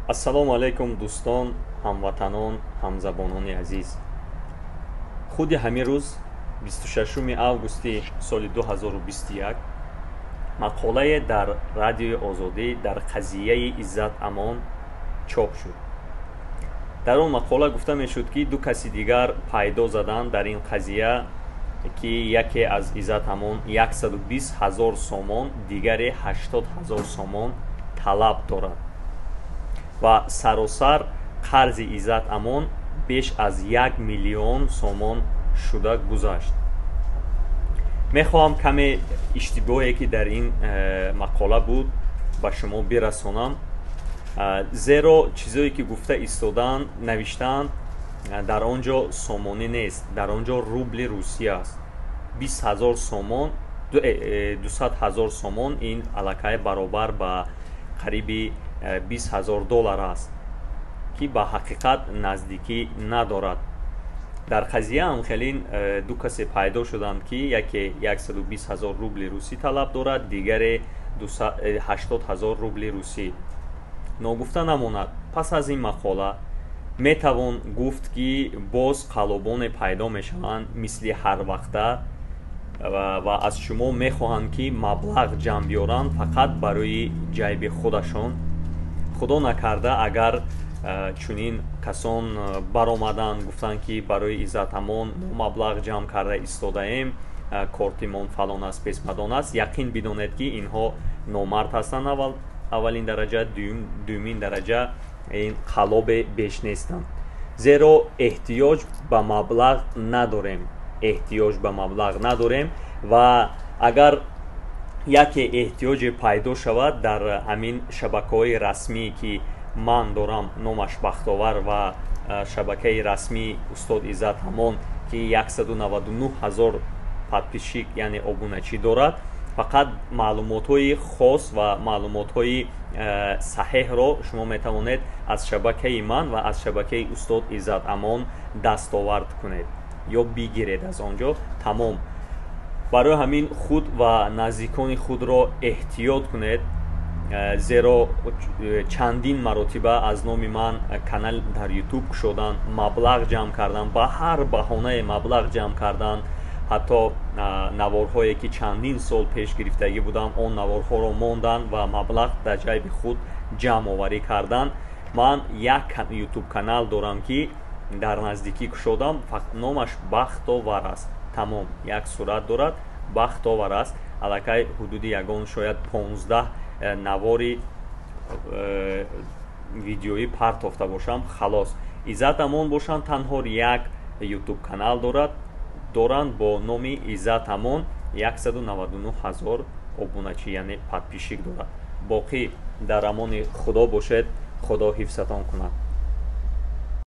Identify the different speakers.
Speaker 1: ассалому алайкум дӯстон, ҳамватанон, ҳамзабонони азиз. худи ҳамин рӯз 26 августи соли 2021 мақолае дар радиои озодӣ дар қазияи Иззат Амон чоп шуд. дар он мақола гуфта мешуд ки ду каси дигар пайдо заданд дар ин қазия, ки яке аз Иззат Амон 120,000 сомон, дигаре 80,000 сомон талаб дорад ва саросар қарзи Иззат Амон беш аз 1 миллион сомон шуда гузашт. мехоҳам каме иштибоҳе ки дар ин мақола буд ба шумо бирасонам, зеро чизое ки гуфта истоданд, навиштаанд, дар он ҷо сомонӣ нест, дар он ҷо рубли русия аст. 20,000 сомон, 200,000 сомон, ин аллакай баробар ба қариби 20,000 доллар аст, ки ба ҳақиқат наздикӣ надорад. дар қазия ҳамхелин ду касе пайдо шуданд ки яке 120,000 рубли русӣ талаб дорад, дигаре 80,000 рубли русӣ. ногуфта намонад, пас аз ин мақола метавон гуфт ки боз қалобоне пайдо мешаванд мисли ҳарвақта ва аз шумо мехоҳанд ки маблағ ҷамъ биёранд фақат барои ҷайби худашон. худо накарда агар чунин касон баромаданд, гуфтанд ки барои Иззат Амон маблағ ҷамъ карда истодаем, кортимон фалон аст, песмадон аст, яқин бидонед ки инҳо номард ҳастанд. аввалин дараҷа, дуюмин дараҷа ин қалобе беш нестанд, зеро эҳтиёҷ ба маблағ надорем ва агар яке эҳтиёҷе пайдо шавад дар ҳамин шабакаҳои расмӣ ки ман дорам, номаш Бахтовар, ва шабакаи расмии устод Иззат Амон ки 199,000 подписчик, яъне обуначӣ дорад, фақат маълумотҳои хос ва маълумотҳои саҳеҳро шумо метавонед аз шабакаи ман ва аз шабакаи устод Иззат Амон дастовард кунед ё бигиред аз он ҷо. тамом. барои ҳамин худ ва наздикони худро эҳтиёт кунед, зеро чандин маротиба аз номи ман канал дар ютуб кушодан, маблағ ҷамъ кардан, ба ҳар баҳонае маблағ ҷамъ кардан. ҳатто наворҳое ки чандин сол пеш гирифтагӣ будам, он наворҳоро мондан ва маблағ дар ҷайби худ ҷамъоварӣ кардан. ман як ютуб канал дорам ки дар наздикӣ кушодам, номаш Бахтовар аст. тамом, як сурат дорад, Бахтовар аст. аллакай ҳудуди ягон шояд 15 навори видеоӣ партофта бошам, халос. Иззат Амон бошанд, танҳо як ютуб канал доранд бо номи Иззат Амон, 199,000 обуначӣ, яъне подписчик дорад. боқӣ дар амони худо бошед. худо ҳифзатон кунад.